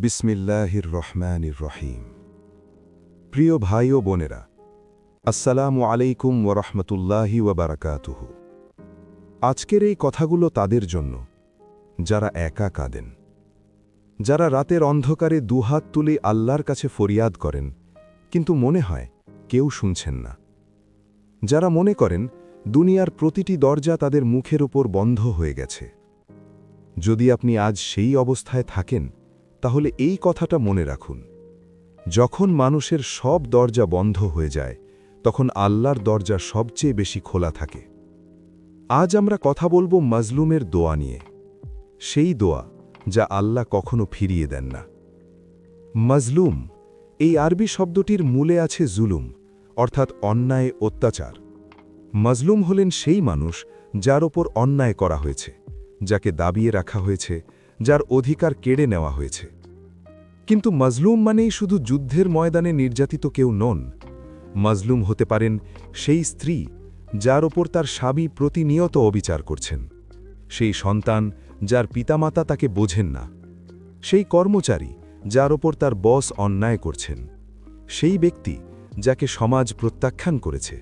বিসমিল্লাহির রহমানির রহিম। প্রিয় ভাই ও বোনেরা, আসসালামু আলাইকুম ওরহমতুল্লাহি ওয়াবারাকাতুহু। আজকের এই কথাগুলো তাদের জন্য যারা একা কাঁদেন, যারা রাতের অন্ধকারে দুহাত তুলে আল্লাহর কাছে ফরিয়াদ করেন, কিন্তু মনে হয় কেউ শুনছেন না। যারা মনে করেন দুনিয়ার প্রতিটি দরজা তাদের মুখের ওপর বন্ধ হয়ে গেছে। যদি আপনি আজ সেই অবস্থায় থাকেন, তাহলে এই কথাটা মনে রাখুন, যখন মানুষের সব দরজা বন্ধ হয়ে যায়, তখন আল্লাহর দরজা সবচেয়ে বেশি খোলা থাকে। আজ আমরা কথা বলবো মাজলুমের দোয়া নিয়ে, সেই দোয়া যা আল্লাহ কখনো ফিরিয়ে দেন না। মাজলুম এই আরবি শব্দটির মূলে আছে জুলুম, অর্থাৎ অন্যায়, অত্যাচার। মাজলুম হলেন সেই মানুষ যার ওপর অন্যায় করা হয়েছে, যাকে দাবিয়ে রাখা হয়েছে, যার অধিকার কেড়ে নেওয়া হয়েছে। কিন্তু মাজলুম মানেই শুধু যুদ্ধের ময়দানে নির্যাতিত কেউ নন। মাজলুম হতে পারেন সেই স্ত্রী যার ওপর তার স্বামী প্রতিনিয়ত অবিচার করছেন, সেই সন্তান যার পিতামাতা তাকে বোঝেন না, সেই কর্মচারী যার ওপর তার বস অন্যায় করছেন, সেই ব্যক্তি যাকে সমাজ প্রত্যাখ্যান করেছে,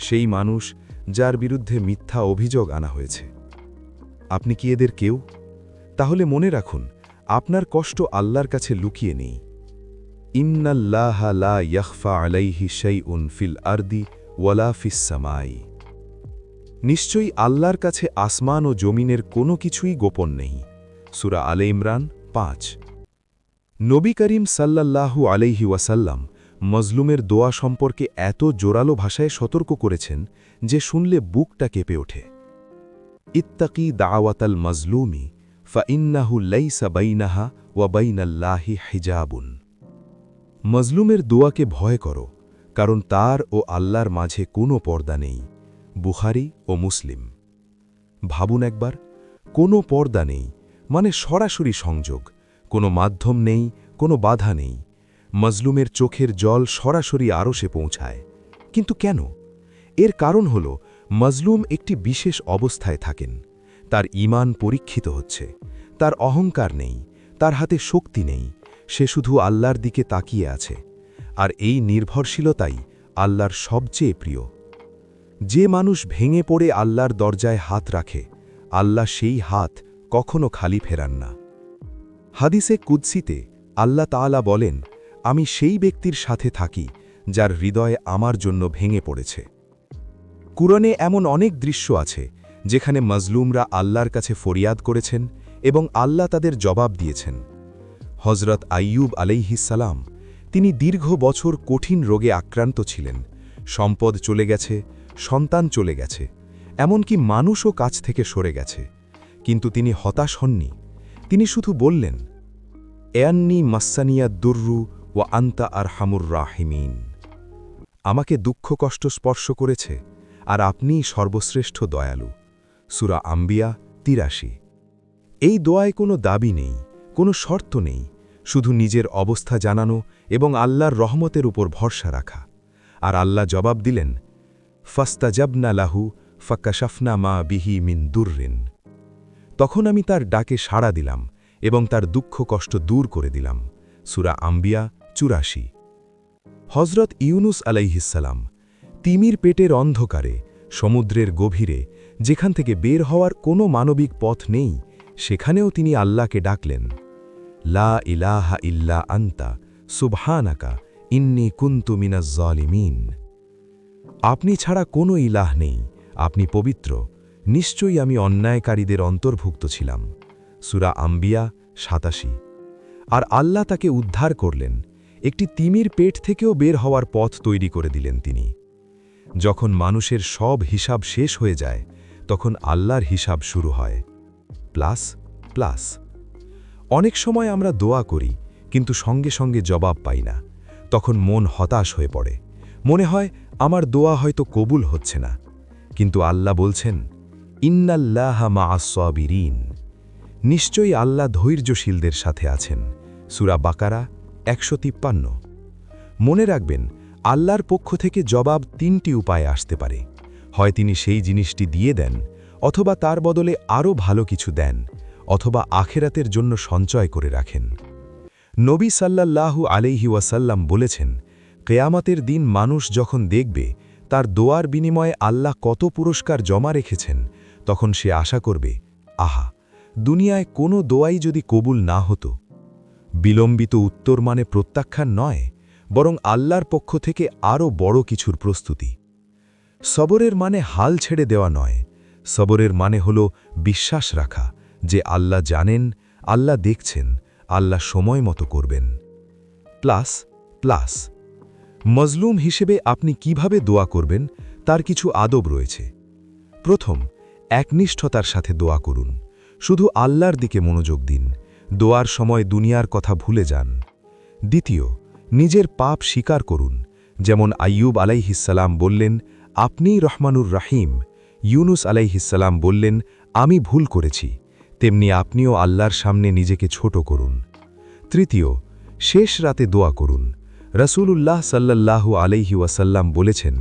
সেই মানুষ যার বিরুদ্ধে মিথ্যা অভিযোগ আনা হয়েছে। আপনি কি এদের কেউ? তাহলে মনে রাখুন, আপনার কষ্ট আল্লাহর কাছে লুকিয়ে নেই। ইন্নাল্লাহা লা ইয়াখফা আলাইহি শাইউন ফিল আরদি ওয়ালা ফিস সামাই। নিশ্চয়ই আল্লাহর কাছে আসমান ও জমিনের কোনো কিছুই গোপন নেই। সূরা আলে ইমরান ৫। নবী করিম সাল্লাল্লাহু আলাইহি ওয়াসাল্লাম মজলুমের দোয়া সম্পর্কে এত জোরালো ভাষায় সতর্ক করেছেন যে শুনলে বুকটা কেঁপে ওঠে। ইত্তাকি দাওয়াতাল মাজলুমি ফাইন্নাহু লাইসা বাইনাহা ওয়া বাইনাল্লাহি হিজাবুন। মজলুমের দোয়াকে ভয় করো, কারণ তার ও আল্লাহর মাঝে কোনো পর্দা নেই। বুখারী ও মুসলিম। ভাবুন একবার, কোনো পর্দা নেই মানে সরাসরি সংযোগ, কোনো মাধ্যম নেই, কোনো বাধা নেই। মজলুমের চোখের জল সরাসরি আরশে পৌঁছায়। কিন্তু কেন? এর কারণ হল মজলুম একটি বিশেষ অবস্থায় থাকেন। তার ঈমান পরীক্ষিত হচ্ছে, তার অহংকার নেই, তার হাতে শক্তি নেই, সে শুধু আল্লাহর দিকে তাকিয়ে আছে। আর এই নির্ভরশীলতাই আল্লাহর সবচেয়ে প্রিয়। যে মানুষ ভেঙে পড়ে আল্লাহর দরজায় হাত রাখে, আল্লাহ সেই হাত কখনো খালি ফেরান না। হাদিসে কুদসিতে আল্লাহ তাআলা বলেন, আমি সেই ব্যক্তির সাথে থাকি যার হৃদয় আমার জন্য ভেঙে পড়েছে। কুরআনে এমন অনেক দৃশ্য আছে যেখানে মজলুমরা আল্লাহর কাছে ফরিয়াদ করেছেন এবং আল্লাহ তাদের জবাব দিয়েছেন। হজরত আইয়ুব আলাইহিসসালাম, তিনি দীর্ঘ বছর কঠিন রোগে আক্রান্ত ছিলেন। সম্পদ চলে গেছে, সন্তান চলে গেছে, এমনকি মানুষও কাছ থেকে সরে গেছে। কিন্তু তিনি হতাশ হননি। তিনি শুধু বললেন, এয়ান্নি মাসানিয়া দুর্রু ওয়া আন্তা আরহামুর রাহিমিন। আমাকে দুঃখ কষ্ট স্পর্শ করেছে, আর আপনিই সর্বশ্রেষ্ঠ দয়ালু। সূরা আম্বিয়া ৮৩। এই দোয়ায় কোনো দাবি নেই, কোনো শর্ত নেই, শুধু নিজের অবস্থা জানানো এবং আল্লাহর রহমতের উপর ভরসা রাখা। আর আল্লাহ জবাব দিলেন, ফাস্তাজাবনা লাহু ফাকাশাফনা মা বিহি মিন দুররিন। তখন আমি তার ডাকে সাড়া দিলাম এবং তার দুঃখ কষ্ট দূর করে দিলাম। সূরা আম্বিয়া ৮৪। হজরত ইউনুস আলাইহিসসালাম, তিমির পেটের অন্ধকারে, সমুদ্রের গভীরে, যেখান থেকে বের হওয়ার কোনো মানবিক পথ নেই, সেখানেও তিনি আল্লাহকে ডাকলেন, লা ইলাহা ইল্লা আন্তা সুবহানাকা ইন্নী কুনতু মিনাজ জালিমিন। আপনি ছাড়া কোনো ইলাহ নেই, আপনি পবিত্র, নিশ্চয়ই আমি অন্যায়কারীদের অন্তর্ভুক্ত ছিলাম। সূরা আম্বিয়া ৮৭। আর আল্লাহ তাকে উদ্ধার করলেন, একটি তিমির পেট থেকেও বের হওয়ার পথ তৈরি করে দিলেন তিনি। যখন মানুষের সব হিসাব শেষ হয়ে যায়, তখন আল্লাহর হিসাব শুরু হয়। Plus plus. অনেক সময় আমরা দোয়া করি, কিন্তু সঙ্গে সঙ্গে জবাব পাই না। তখন মন হতাশ হয়ে পড়ে, মনে হয় আমার দোয়া হয়তো কবুল হচ্ছে না। কিন্তু আল্লাহ বলছেন, ইন্নাল্লাহা মা'আস সাবিরিন। নিশ্চয়ই আল্লাহ ধৈর্যশীলদের সাথে আছেন। সূরা বাকারা ১৫৩। মনে রাখবেন, আল্লাহর পক্ষ থেকে জবাব ৩টি উপায়ে আসতে পারে। হয় তিনি সেই জিনিসটি দিয়ে দেন, অথবা তার বদলে আরও ভালো কিছু দেন, অথবা আখেরাতের জন্য সঞ্চয় করে রাখেন। নবী সাল্লাল্লাহু আলাইহি ওয়াসাল্লাম বলেছেন, কেয়ামতের দিন মানুষ যখন দেখবে তার দোয়ার বিনিময়ে আল্লাহ কত পুরস্কার জমা রেখেছেন, তখন সে আশা করবে, আহা, দুনিয়ায় কোনো দোয়াই যদি কবুল না হতো। বিলম্বিত উত্তর মানে প্রত্যাখ্যান নয়, বরং আল্লাহর পক্ষ থেকে আরও বড় কিছুর প্রস্তুতি। সবরের মানে হাল ছেড়ে দেওয়া নয়, সবরের মানে হল বিশ্বাস রাখা যে আল্লাহ জানেন, আল্লাহ দেখছেন, আল্লাহ সময় মতো করবেন। প্লাস প্লাস মজলুম হিসেবে আপনি কিভাবে দোয়া করবেন তার কিছু আদব রয়েছে। প্রথম, একনিষ্ঠতার সাথে দোয়া করুন। শুধু আল্লাহর দিকে মনোযোগ দিন, দোয়ার সময় দুনিয়ার কথা ভুলে যান। দ্বিতীয়, নিজের পাপ স্বীকার করুন। যেমন আইয়ুব আলাইহিসসালাম বললেন, আপনিই রহমানুর রাহিম। ইউনুস আলাইহিসসালাম বললেন, আমি ভুল করেছি। তেমনি আপনিও আল্লাহর সামনে নিজেকে ছোট করুন। তৃতীয়, শেষ রাতে দোয়া করুন। রাসূলুল্লাহ সাল্লাল্লাহু আলাইহি ওয়াসাল্লাম বলেছেন,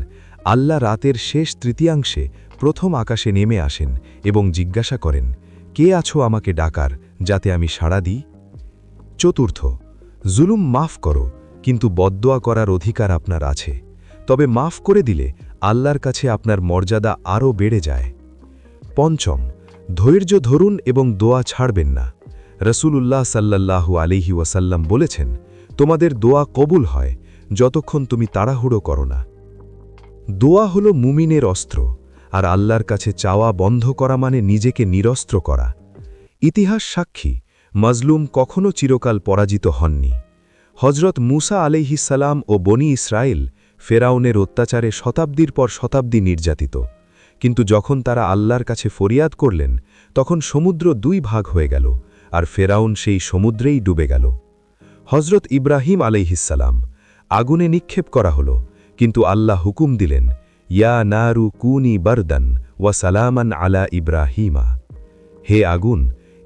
আল্লাহ রাতের শেষ তৃতীয়াংশে প্রথম আকাশে নেমে আসেন এবং জিজ্ঞাসা করেন, কে আছো আমাকে ডাকার, যাতে আমি সাড়া দিই। চতুর্থ, জুলুম মাফ করো, কিন্তু বদদোয়া করার অধিকার আপনার আছে। তবে মাফ করে দিলে আল্লাহর কাছে আপনার মর্যাদা আরও বেড়ে যায়। পঞ্চম, ধৈর্য ধরুন এবং দোয়া ছাড়বেন না। রাসূলুল্লাহ সাল্লাল্লাহু আলাইহি ওয়াসাল্লাম বলেছেন, তোমাদের দোয়া কবুল হয় যতক্ষণ তুমি তাড়াহুড়ো করো না। দোয়া হল মুমিনের অস্ত্র, আর আল্লাহর কাছে চাওয়া বন্ধ করা মানে নিজেকে নিরস্ত্র করা। ইতিহাস সাক্ষী, মজলুম কখনও চিরকাল পরাজিত হননি। হজরত মুসা আলাইহিসসালাম ও বনি ইসরায়েল ফেরাউনের অত্যাচারে শতাব্দীর পর শতাব্দী নির্যাতিত, কিন্তু যখন তারা আল্লাহর কাছে ফরিয়াদ করলেন, তখন সমুদ্র দুই ভাগ হয়ে গেল, আর ফেরাউন সেই সমুদ্রেই ডুবে গেল। হজরত ইব্রাহিম আলাইহিসসালাম, আগুনে নিক্ষেপ করা হল, কিন্তু আল্লাহ হুকুম দিলেন, ইয়া নারু কুনি বারদান ওয়া সালামান আলা ইব্রাহিমা। হে আগুন,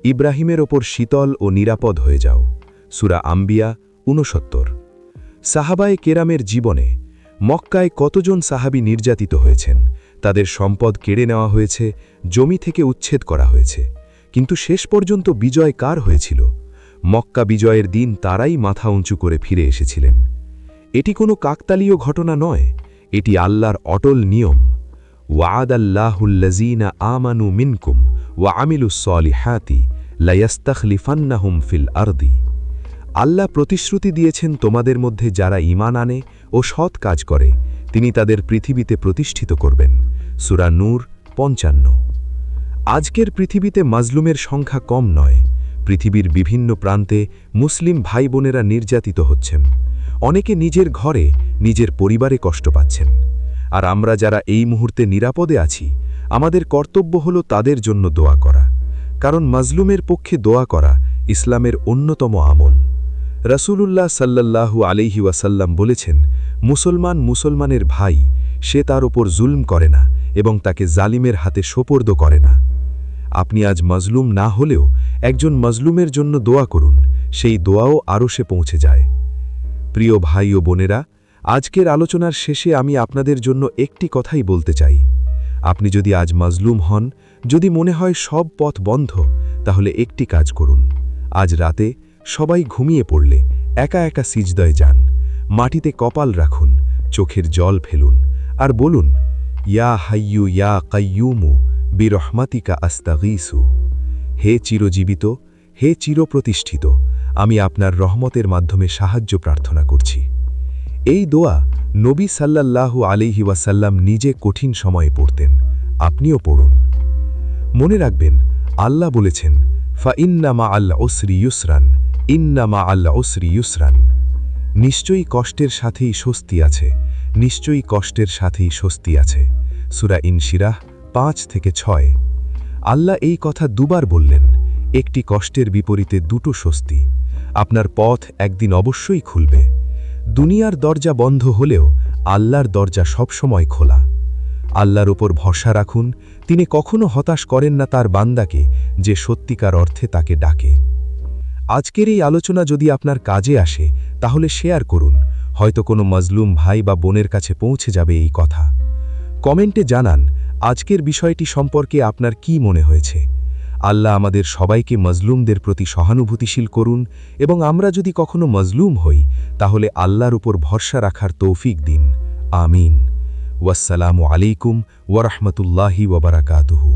ইব্রাহিমের ওপর শীতল ও নিরাপদ হয়ে যাও। সূরা আম্বিয়া ৬৯। সাহাবায়ে কেরামের জীবনে মক্কায় কতজন সাহাবী নির্যাতিত হয়েছেন, তাদের সম্পদ কেড়ে নেওয়া হয়েছে, জমি থেকে উচ্ছেদ করা হয়েছে, কিন্তু শেষ পর্যন্ত বিজয় কার হয়েছিল? মক্কা বিজয়ের দিন তারাই মাথা উঁচু করে ফিরে এসেছিলেন। এটি কোনো কাকতালীয় ঘটনা নয়, এটি আল্লাহর অটল নিয়ম। ওয়াদাল্লাহুল্লাযীনা আমানু মিনকুম ওয়া আমিলুস সলিহাতি লায়াস্তাখলিফান্নাহুম ফিল আরদি। আল্লাহ প্রতিশ্রুতি দিয়েছেন, তোমাদের মধ্যে যারা ঈমান আনে ও সৎ কাজ করে তিনি তাদের পৃথিবীতে প্রতিষ্ঠিত করবেন। সূরা নূর ৫৫। আজকের পৃথিবীতে মাজলুমের সংখ্যা কম নয়। পৃথিবীর বিভিন্ন প্রান্তে মুসলিম ভাই বোনেরা নির্যাতিত হচ্ছেন। অনেকে নিজের ঘরে, নিজের পরিবারে কষ্ট পাচ্ছেন। আর আমরা যারা এই মুহূর্তে নিরাপদে আছি, আমাদের কর্তব্য হল তাদের জন্য দোয়া করা, কারণ মাজলুমের পক্ষে দোয়া করা ইসলামের অন্যতম আমল। রাসূলুল্লাহ সাল্লাল্লাহু আলাইহি ওয়াসাল্লাম বলেছেন, মুসলমান মুসলমানের ভাই, সে তার ওপর জুলম করে না এবং তাকে জালিমের হাতে সোপর্দ করে না। আপনি আজ মাজলুম না হলেও একজন মাজলুমের জন্য দোয়া করুন, সেই দোয়াও আরশে পৌঁছে যায়। প্রিয় ভাই ও বোনেরা, আজকের আলোচনার শেষে আমি আপনাদের জন্য একটি কথাই বলতে চাই। আপনি যদি আজ মাজলুম হন, যদি মনে হয় সব পথ বন্ধ, তাহলে একটি কাজ করুন। আজ রাতে সবাই ঘুমিয়ে পড়লে একা একা সিজদায় যান, মাটিতে কপাল রাখুন, চোখের জল ফেলুন, আর বলুন, ইয়া হাইয়ু ইয়া কাইয়ুমু বিরহমাতিকা আস্তাগীসু। হে চিরজীবিত, হে চিরপ্রতিষ্ঠিত, আমি আপনার রহমতের মাধ্যমে সাহায্য প্রার্থনা করছি। এই দোয়া নবী সাল্লাল্লাহু আলাইহি ওয়াসাল্লাম নিজে কঠিন সময়ে পড়তেন। আপনিও পড়ুন। মনে রাখবেন, আল্লাহ বলেছেন, ফাইন্না মাআল উসরি ইউসরান, ইন্না মাআল উসরি ইউসরান। নিশ্চয়ই কষ্টের সাথেই স্বস্তি আছে, নিশ্চয়ই কষ্টের সাথেই স্বস্তি আছে। সূরা ইনশিরাহ ৫-৬। আল্লাহ এই কথা দুবার বললেন। একটি কষ্টের বিপরীতে দুটো স্বস্তি। আপনার পথ একদিন অবশ্যই খুলবে। দুনিয়ার দরজা বন্ধ হলেও আল্লাহর দরজা সবসময় খোলা। আল্লাহর উপর ভরসা রাখুন, তিনি কখনো হতাশ করেন না তার বান্দাকে, যে সত্যিকার অর্থে তাকে ডাকে। আজকের এই আলোচনা যদি আপনার কাজে আসে, তাহলে শেয়ার করুন, হয়তো কোনো মাজলুম ভাই বা বোনের কাছে পৌঁছে যাবে এই কথা। কমেন্টে জানান আজকের বিষয়টি সম্পর্কে আপনার কি মনে হয়েছে। আল্লাহ আমাদের সবাইকে মজলুমদের প্রতি সহানুভূতিশীল করুন এবং আমরা যদি কখনো মজলুম হই তাহলে আল্লাহর উপর ভরসা রাখার তৌফিক দিন আমিন ওয়াসসালামু আলাইকুম ওয়া রাহমাতুল্লাহি ওয়া বারাকাতুহু